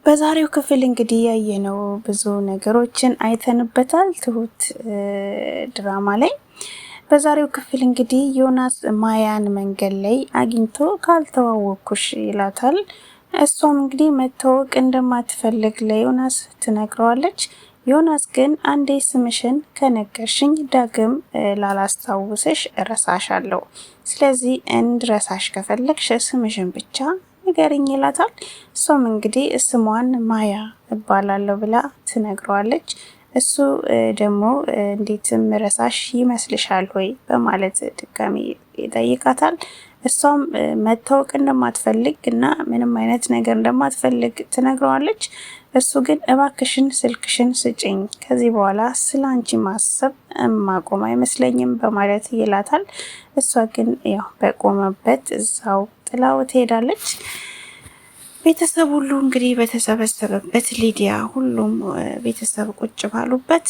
በዛሬው ክፍል እንግዲህ ያየነው ብዙ ነገሮችን አይተንበታል ትሁት ድራማ ላይ። በዛሬው ክፍል እንግዲህ ዮናስ ማያን መንገድ ላይ አግኝቶ ካልተዋወቅኩሽ ይላታል። እሷም እንግዲህ መታወቅ እንደማትፈልግ ለዮናስ ትነግረዋለች። ዮናስ ግን አንዴ ስምሽን ከነገርሽኝ ዳግም ላላስታውስሽ እረሳሻለሁ፣ ስለዚህ እንድረሳሽ ከፈለግሽ ስምሽን ብቻ ንገሪኝ ይላታል። እሷም እንግዲህ ስሟን ማያ እባላለሁ ብላ ትነግረዋለች። እሱ ደግሞ እንዴት ምረሳሽ ይመስልሻል ወይ በማለት ድጋሚ ይጠይቃታል። እሷም መታወቅ እንደማትፈልግ እና ምንም አይነት ነገር እንደማትፈልግ ትነግረዋለች። እሱ ግን እባክሽን ስልክሽን ስጭኝ፣ ከዚህ በኋላ ስላንቺ ማሰብ ማቆም አይመስለኝም በማለት ይላታል። እሷ ግን ያው በቆመበት እዛው ጥላው ትሄዳለች። ቤተሰብ ሁሉ እንግዲህ በተሰበሰበበት ሊዲያ ሁሉም ቤተሰብ ቁጭ ባሉበት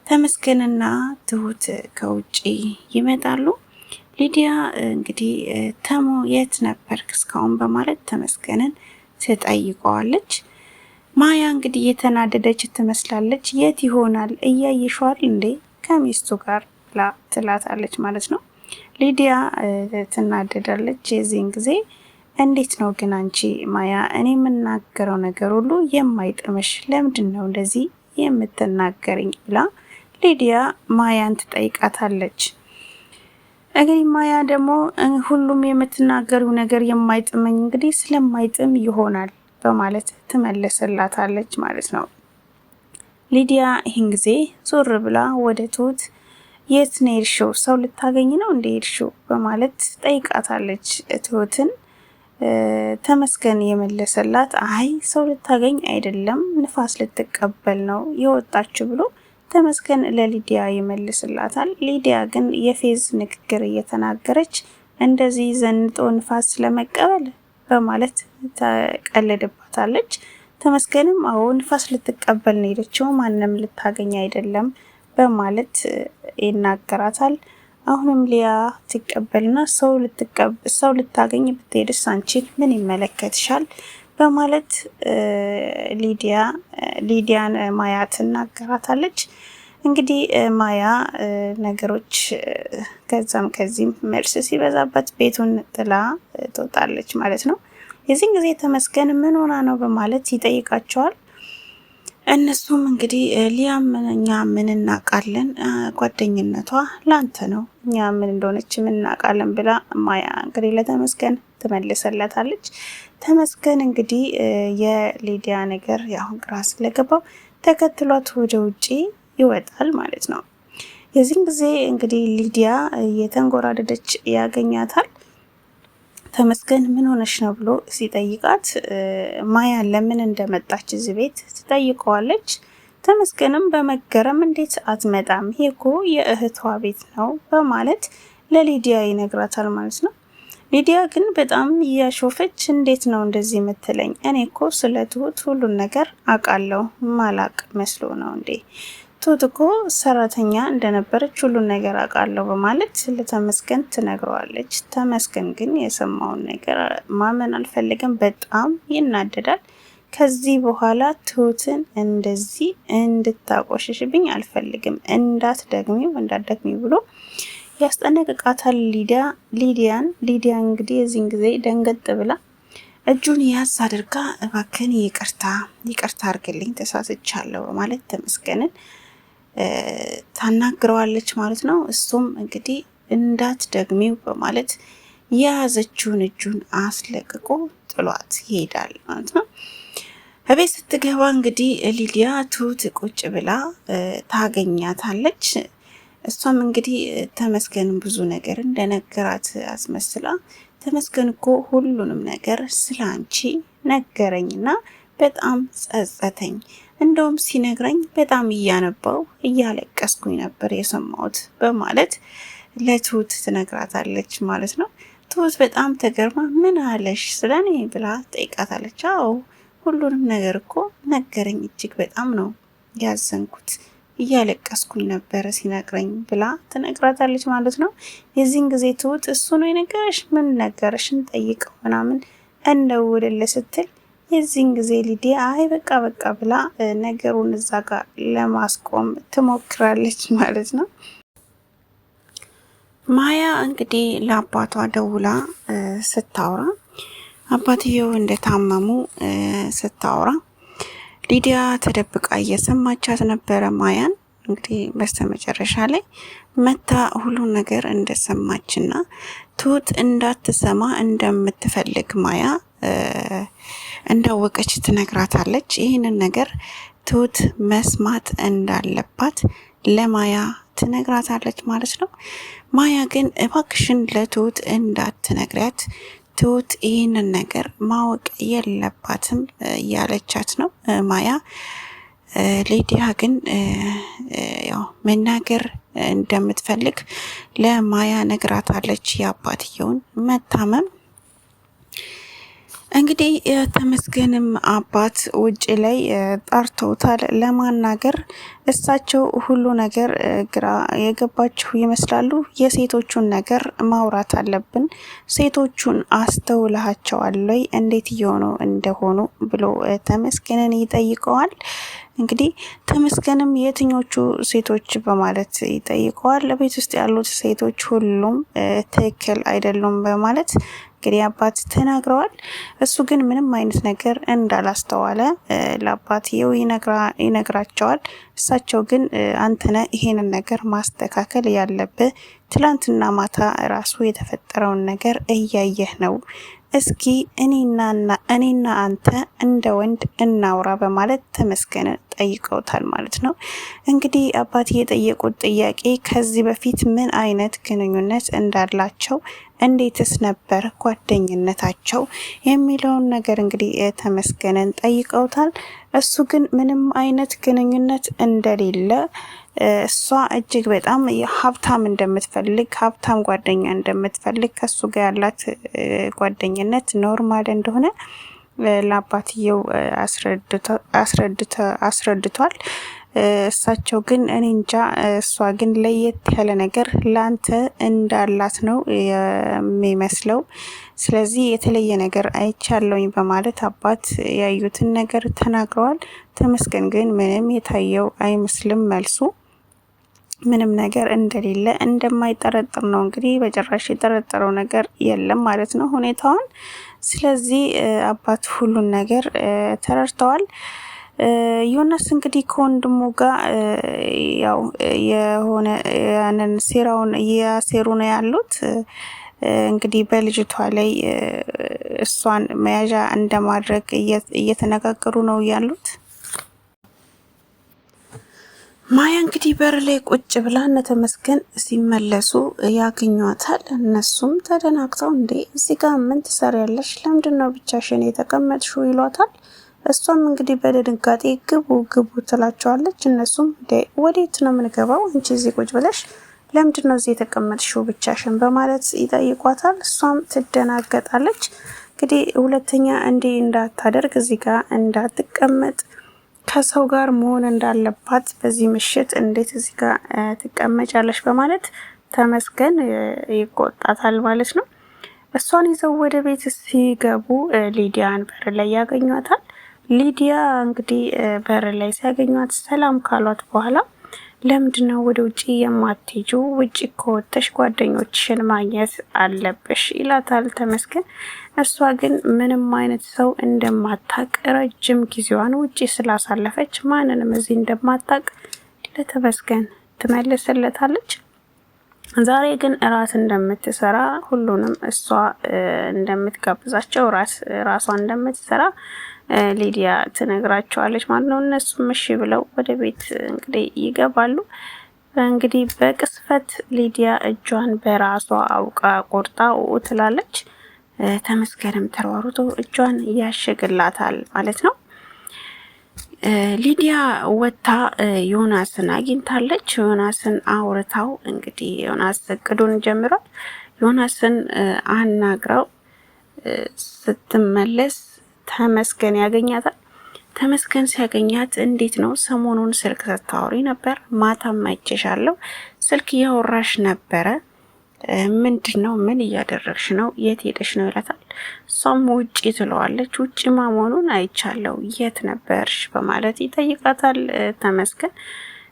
ተመስገንና ትሁት ከውጪ ይመጣሉ። ሊዲያ እንግዲህ ተሞ የት ነበርክ እስካሁን በማለት ተመስገንን ትጠይቀዋለች። ማያ እንግዲህ የተናደደች ትመስላለች። የት ይሆናል እያየሽዋል እንዴ ከሚስቱ ጋር ትላታለች ማለት ነው። ሊዲያ ትናደዳለች። የዚህን ጊዜ እንዴት ነው ግን አንቺ ማያ እኔ የምናገረው ነገር ሁሉ የማይጥምሽ ለምንድን ነው እንደዚህ የምትናገርኝ ብላ ሊዲያ ማያን ትጠይቃታለች። እንግዲህ ማያ ደግሞ ሁሉም የምትናገረው ነገር የማይጥመኝ እንግዲህ ስለማይጥም ይሆናል በማለት ትመልስላታለች ማለት ነው። ሊዲያ ይህን ጊዜ ዞር ብላ ወደ ትሁት የት ነው የሄድሽው? ሰው ልታገኝ ነው እንደ ሄድሽው በማለት ጠይቃታለች ትሁትን። ተመስገን የመለሰላት አይ ሰው ልታገኝ አይደለም ንፋስ ልትቀበል ነው የወጣችው ብሎ ተመስገን ለሊዲያ ይመልስላታል። ሊዲያ ግን የፌዝ ንግግር እየተናገረች እንደዚህ ዘንጦ ንፋስ ለመቀበል በማለት ተቀልድባታለች። ተመስገንም አዎ ንፋስ ልትቀበል ነው ሄደችው ማንም ልታገኝ አይደለም በማለት ይናገራታል። አሁንም ሊያ ትቀበልና ሰው ልታገኝ ብትሄድስ አንቺን ምን ይመለከትሻል በማለት ሊዲያን ማያ ትናገራታለች። እንግዲህ ማያ ነገሮች ከዛም ከዚህም መልስ ሲበዛበት ቤቱን ጥላ ትወጣለች ማለት ነው። የዚህን ጊዜ ተመስገን ምን ሆና ነው በማለት ይጠይቃቸዋል። እነሱም እንግዲህ ሊያም እኛ ምን እናውቃለን ጓደኝነቷ ላንተ ነው እኛ ምን እንደሆነች ምን እናውቃለን ብላ ማያ እንግዲህ ለተመስገን ትመልሰላታለች። ተመስገን እንግዲህ የሊዲያ ነገር ያው ግራ ስለገባው ተከትሏት ወደ ውጪ ይወጣል ማለት ነው። የዚህን ጊዜ እንግዲህ ሊዲያ የተንጎራደደች ያገኛታል። ተመስገን ምን ሆነሽ ነው ብሎ ሲጠይቃት ማያ ለምን እንደመጣች እዚህ ቤት ትጠይቀዋለች። ተመስገንም በመገረም እንዴት አትመጣም ይሄ እኮ የእህቷ ቤት ነው በማለት ለሊዲያ ይነግራታል ማለት ነው። ሊዲያ ግን በጣም እያሾፈች እንዴት ነው እንደዚህ የምትለኝ? እኔ እኮ ስለ ትሁት ሁሉን ነገር አውቃለሁ ማላቅ መስሎ ነው እንዴ? ትሁት እኮ ሰራተኛ እንደነበረች ሁሉን ነገር አውቃለሁ በማለት ለተመስገን ትነግረዋለች። ተመስገን ግን የሰማውን ነገር ማመን አልፈልግም፣ በጣም ይናደዳል። ከዚህ በኋላ ትሁትን እንደዚህ እንድታቆሽሽብኝ አልፈልግም፣ እንዳትደግሚው ብሎ ያስጠነቅቃታል። ሊዲያ እንግዲህ የዚህን ጊዜ ደንገጥ ብላ እጁን ያዝ አድርጋ እባክን ይቅርታ አድርግልኝ ተሳስቻለሁ በማለት ተመስገንን ታናግረዋለች ማለት ነው። እሱም እንግዲህ እንዳትደግሚው በማለት የያዘችውን እጁን አስለቅቆ ጥሏት ይሄዳል ማለት ነው። እቤት ስትገባ እንግዲህ ሊዲያ ትሁት ቁጭ ብላ ታገኛታለች። እሷም እንግዲህ ተመስገን ብዙ ነገር እንደነገራት አስመስላ ተመስገን እኮ ሁሉንም ነገር ስላንቺ ነገረኝና በጣም ጸጸተኝ፣ እንደውም ሲነግረኝ በጣም እያነባው እያለቀስኩኝ ነበር የሰማሁት በማለት ለትሁት ትነግራታለች ማለት ነው። ትሁት በጣም ተገርማ ምን አለሽ ስለኔ ብላ ጠይቃታለች። አዎ ሁሉንም ነገር እኮ ነገረኝ፣ እጅግ በጣም ነው ያዘንኩት፣ እያለቀስኩኝ ነበረ ሲነግረኝ ብላ ትነግራታለች ማለት ነው። የዚህን ጊዜ ትሁት እሱ ነው የነገረሽ? ምን ነገረሽ? እንጠይቀው ምናምን እንደውልልህ ስትል የዚህን ጊዜ ሊዲያ አይ በቃ በቃ ብላ ነገሩን እዛ ጋር ለማስቆም ትሞክራለች ማለት ነው። ማያ እንግዲህ ለአባቷ ደውላ ስታወራ አባትየው እንደታመሙ ስታወራ ሊዲያ ተደብቃ እየሰማቻት ነበረ ማያን። እንግዲህ በስተመጨረሻ ላይ መታ ሁሉ ነገር እንደሰማችና ትሁት እንዳትሰማ እንደምትፈልግ ማያ እንዳወቀች ትነግራታለች። ይህንን ነገር ትሁት መስማት እንዳለባት ለማያ ትነግራታለች ማለት ነው። ማያ ግን እባክሽን ለትሁት እንዳትነግሪያት፣ ትሁት ይህንን ነገር ማወቅ የለባትም እያለቻት ነው ማያ። ሊዲያ ግን ያው መናገር እንደምትፈልግ ለማያ ነግራታለች የአባትየውን መታመም። እንግዲህ የተመስገንም አባት ውጭ ላይ ጠርተውታል ለማናገር። እሳቸው ሁሉ ነገር ግራ የገባችሁ ይመስላሉ። የሴቶቹን ነገር ማውራት አለብን፣ ሴቶቹን አስተውለሃቸዋል ወይ እንዴት እየሆኑ እንደሆኑ ብሎ ተመስገንን ይጠይቀዋል። እንግዲህ ተመስገንም የትኞቹ ሴቶች በማለት ይጠይቀዋል። ቤት ውስጥ ያሉት ሴቶች ሁሉም ትክክል አይደሉም በማለት እንግዲህ አባት ተናግረዋል። እሱ ግን ምንም አይነት ነገር እንዳላስተዋለ ለአባትየው ይነግራቸዋል። እሳቸው ግን አንተነ ይሄንን ነገር ማስተካከል ያለብህ፣ ትላንትና ማታ ራሱ የተፈጠረውን ነገር እያየህ ነው፣ እስኪ እኔና አንተ እንደ ወንድ እናውራ በማለት ተመስገን ጠይቀውታል ማለት ነው። እንግዲህ አባት የጠየቁት ጥያቄ ከዚህ በፊት ምን አይነት ግንኙነት እንዳላቸው፣ እንዴትስ ነበር ጓደኝነታቸው የሚለውን ነገር እንግዲህ ተመስገንን ጠይቀውታል። እሱ ግን ምንም አይነት ግንኙነት እንደሌለ፣ እሷ እጅግ በጣም ሀብታም እንደምትፈልግ፣ ሀብታም ጓደኛ እንደምትፈልግ፣ ከሱ ጋር ያላት ጓደኝነት ኖርማል እንደሆነ ለአባትየው አስረድቷል። እሳቸው ግን እኔ እንጃ፣ እሷ ግን ለየት ያለ ነገር ላንተ እንዳላት ነው የሚመስለው፣ ስለዚህ የተለየ ነገር አይቻለውኝ በማለት አባት ያዩትን ነገር ተናግረዋል። ተመስገን ግን ምንም የታየው አይመስልም መልሱ፣ ምንም ነገር እንደሌለ እንደማይጠረጥር ነው። እንግዲህ በጭራሽ የጠረጠረው ነገር የለም ማለት ነው ሁኔታውን። ስለዚህ አባት ሁሉን ነገር ተረድተዋል። ዮናስ እንግዲህ ከወንድሙ ጋር ያው የሆነ ያንን ሴራውን እያሴሩ ነው ያሉት። እንግዲህ በልጅቷ ላይ እሷን መያዣ እንደማድረግ እየተነጋገሩ ነው ያሉት። ማያ እንግዲህ በር ላይ ቁጭ ብላ እነ ተመስገን ሲመለሱ ያገኟታል። እነሱም ተደናግተው እንዴ እዚህ ጋር ምን ትሰሪያለሽ? ለምንድን ነው ብቻሽን የተቀመጥሽው? ይሏታል። እሷም እንግዲህ በድንጋጤ ግቡ ግቡ ትላቸዋለች። እነሱም ወዴት ነው የምንገባው? አንቺ እዚህ ቁጭ ብለሽ ለምንድን ነው እዚህ የተቀመጥሽው ብቻሽን? በማለት ይጠይቋታል። እሷም ትደናገጣለች። እንግዲህ ሁለተኛ እንዲህ እንዳታደርግ፣ እዚህ ጋር እንዳትቀመጥ፣ ከሰው ጋር መሆን እንዳለባት፣ በዚህ ምሽት እንዴት እዚህ ጋር ትቀመጫለሽ? በማለት ተመስገን ይቆጣታል ማለት ነው። እሷን ይዘው ወደ ቤት ሲገቡ ሊዲያን በር ላይ ያገኟታል። ሊዲያ እንግዲህ በር ላይ ሲያገኟት ሰላም ካሏት በኋላ ለምንድነው ወደ ውጪ የማትሄጂው? ውጪ ከወጥተሽ ጓደኞችሽን ማግኘት አለብሽ ይላታል ተመስገን። እሷ ግን ምንም አይነት ሰው እንደማታቅ፣ ረጅም ጊዜዋን ውጪ ስላሳለፈች ማንንም እዚህ እንደማታቅ ለተመስገን ትመልስለታለች። ዛሬ ግን እራት እንደምትሰራ፣ ሁሉንም እሷ እንደምትጋብዛቸው፣ ራሷ እንደምትሰራ ሊዲያ ትነግራቸዋለች ማለት ነው። እነሱም እሺ ብለው ወደ ቤት እንግዲህ ይገባሉ። እንግዲህ በቅስፈት ሊዲያ እጇን በራሷ አውቃ ቆርጣ ትላለች። ተመስገንም ተሯሩጦ እጇን ያሸግላታል ማለት ነው። ሊዲያ ወታ ዮናስን አግኝታለች። ዮናስን አውርታው እንግዲህ ዮናስ እቅዱን ጀምሯል። ዮናስን አናግረው ስትመለስ ተመስገን ያገኛታል። ተመስገን ሲያገኛት እንዴት ነው ሰሞኑን ስልክ ስታወሪ ነበር፣ ማታም አይቼሻለሁ፣ ስልክ እያወራሽ ነበረ፣ ምንድነው? ምን እያደረግሽ ነው? የት ሄደሽ ነው ይላታል። እሷም ውጪ ትለዋለች። ውጪ መሆኑን አይቻለው፣ የት ነበርሽ በማለት ይጠይቃታል ተመስገን።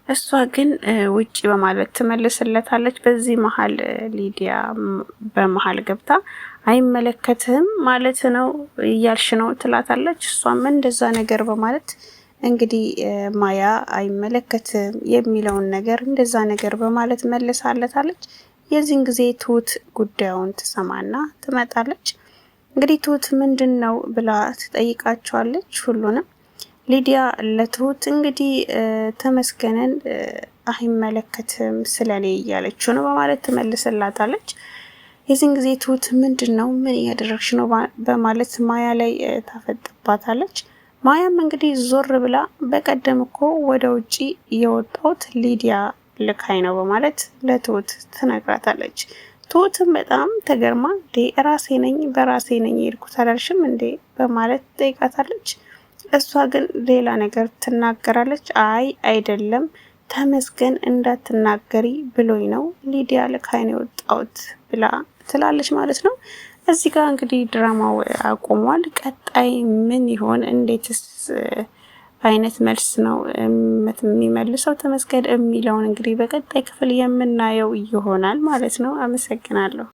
እሷ ግን ውጪ በማለት ትመልስለታለች። በዚህ መሀል ሊዲያ በመሀል ገብታ አይመለከትህም ማለት ነው እያልሽ ነው ትላታለች። እሷም እንደዛ ነገር በማለት እንግዲህ ማያ አይመለከትም የሚለውን ነገር እንደዛ ነገር በማለት መልሳለታለች። የዚህን ጊዜ ትሁት ጉዳዩን ትሰማና ትመጣለች። እንግዲህ ትሁት ምንድን ነው ብላ ትጠይቃቸዋለች ሁሉንም። ሊዲያ ለትሁት እንግዲህ ተመስገንን አይመለከትም ስለኔ እያለችው ነው በማለት ትመልስላታለች። የዚህን ጊዜ ትሁት ምንድን ነው ምን እያደረግሽ ነው በማለት ማያ ላይ ታፈጥባታለች። ማያም እንግዲህ ዞር ብላ በቀደም እኮ ወደ ውጪ የወጣሁት ሊዲያ ልካይ ነው በማለት ለትሁት ትነግራታለች። ትሁትም በጣም ተገርማ ራሴ ነኝ በራሴ ነኝ የሄድኩት አላልሽም እንዴ በማለት ትጠይቃታለች። እሷ ግን ሌላ ነገር ትናገራለች። አይ አይደለም ተመስገን እንዳትናገሪ ብሎኝ ነው ሊዲያ ልካይ ነው የወጣሁት ብላ ትላለች ማለት ነው። እዚህ ጋር እንግዲህ ድራማው አቆሟል። ቀጣይ ምን ይሆን? እንዴትስ አይነት መልስ ነው የሚመልሰው ተመስገን የሚለውን እንግዲህ በቀጣይ ክፍል የምናየው ይሆናል ማለት ነው። አመሰግናለሁ።